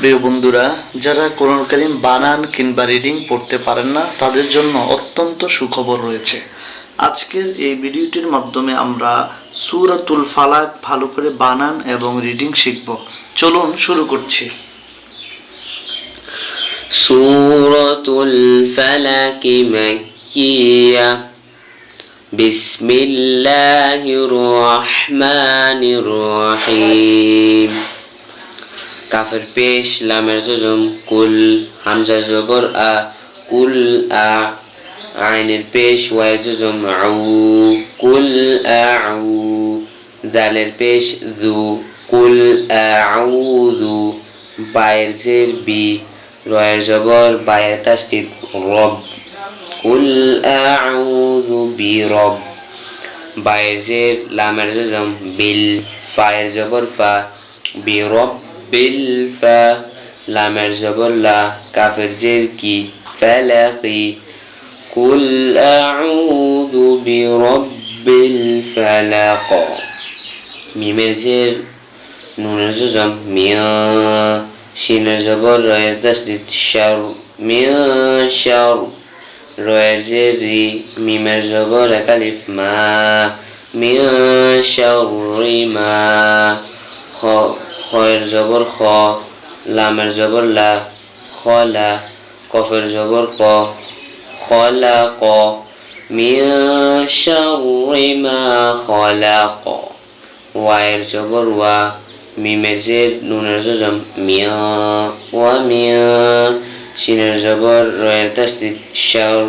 প্রিয় বন্ধুরা, যারা কোরআন কারীম বানান কিংবা রিডিং পড়তে পারেন না তাদের জন্য অত্যন্ত সুখবর রয়েছে। আজকের এই ভিডিওটির মাধ্যমে আমরা সূরাতুল ফালাক ভালো করে বানান এবং রিডিং শিখব। চলুন শুরু করছি। সূরাতুল ফালাক মাক্কিয়া। বিসমিল্লাহির রহমানির রহিম। কাফের পেশ লামের জজম কুল, হামজা জবর আ, কুল আ। আইনের পেশ ওয়ায়ের জজম আউ, কুল আউ। দালের পেশ যু, কুল আউযু। বায়ের জের বি, রয়ের জবর বায়ের তাসদীদ রব, কুল আউযু বিরব। বায়ের জের লামের জজম বিল, ফায়ের জবর ফা, বিরব বিল ফা। লামের জবর লা, কাফের জের কি, ফালাকি, কুল আউযু বিরব্বিল ফালাক। মিমের জের নুনের জজম মিয়া, শিনের জবর রয়ের তাসদীদ শার, মিয়া শার। রয়ের জের রি, মিমের জবর এক আলিফ মা, মিয়া শাররি মা। খয়ের জবর খ, লামের জবর লা, খলা। কফের জবর ক, খলাক, মিয়া শাররি মা খলাক। ওয়ায়ের জবর ওয়া, মিমের জের নুনের জজম মিয়া, ওয়া মিয়া। শিনের জবর রয়ের তাসদীদ শার,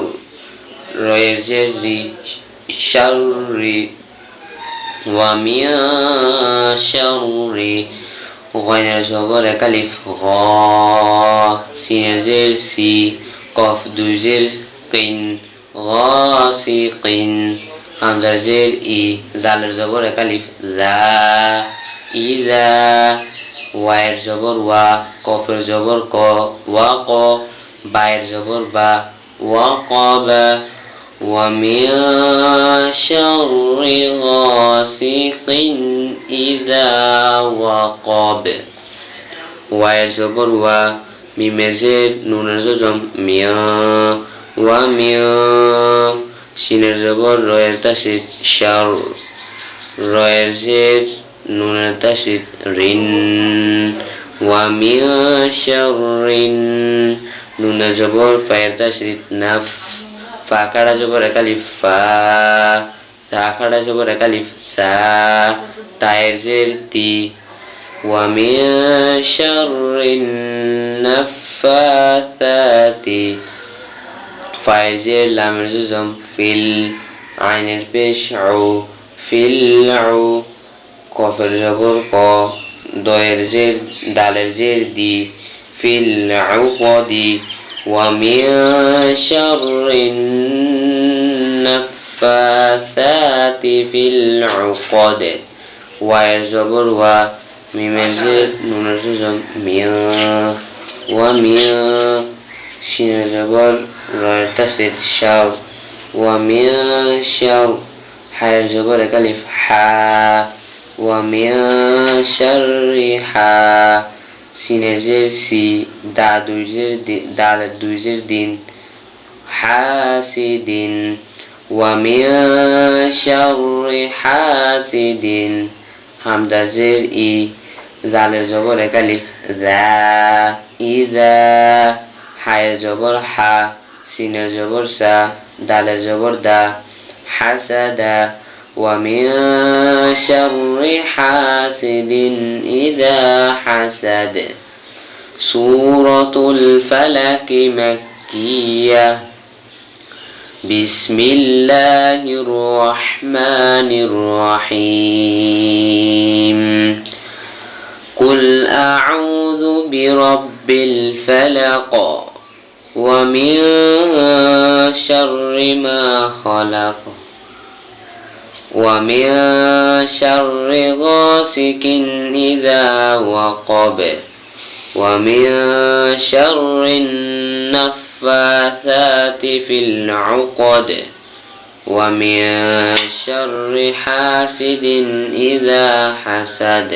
রয়ের জের রি, শাররি, ওয়া মিয়া শাররি। গয়ের জবর এক আলিফ গ, সিনের জের সি, কফ দুই জের কিন, গাসিকিন। হামজার জের ই, জালের জবর এক আলিফ যা, ইযা। ওয়ায়ের জবর ওয়া, কফের জবর ক, ওয়া ক। বায়ের জবর বা, ওয়া কাবা। ওয়া মিন শাররি গাসিকিন ইযা ওয়াকাব। ওয়ায়ের জবর ওয়া, মিমের জের নুনের জজম মিয়া, ওয়া মিয়া। শিনের জবর রয়ের তাসদীদ শার, রয়ের জের নুনের তাসদীদ রিন, ওয়া মিয়া শাররিন। নুনের জবর ফায়ের তাসদীদ নাফ, ফা কাড়া জবর এক আলিফ ফা, সা কাড়া জবর এক আলিফ সা। তায়ের জের তি, ওয়া মিন শাররিন নাফাসাতি। ফায়ের জের লামের জজম ফিল, আইনের পেশ উ, ফিল উ। কফের জবর ক, দয়ের জের দালের জের দি, ফিল উকদি। ওয়া মিন শাররিন নাফাসাতি ফিল উকদ। ওয়ায়ের জবর ওয়া, মিমের জের নুনের জজম মিয়া, ওয়া মিয়া। শিনের জবর রয়ের তাসদীদ শার, ওয়া মিয়া শার। হায়ের জবর এক আলিফ হা, ওয়া মিয়া শাররি হা। সিনের জের সি, দালের দুই জের দিন, হাসিদিন। ওয়া মিয়া শাররি হাসিদিন। হামজা জের ই, জালের জবর এক আলিফ যা, ইযা। হায়ের জবর হা, সিনের জবর সা, দালের জবর দা, হাসাদা। ওয়া মিন শাররি হাসিদিন ইযা হাসাদ। সূরাতুল ফালাক মাক্কিয়া। বিসমিল্লাহির রহমানির রহিম। কুল আউযু বিরাব্বিল ফালাক ওয়া মিন শাররি মা খালাক ওয়া মিন শাররি গাসিকিন ইযা ওয়াকাব ওয়া মিন শাররিন নাফাসাতি ফিল উকদ ওয়া মিন শাররি হাসিদিন ইযা হাসাদ।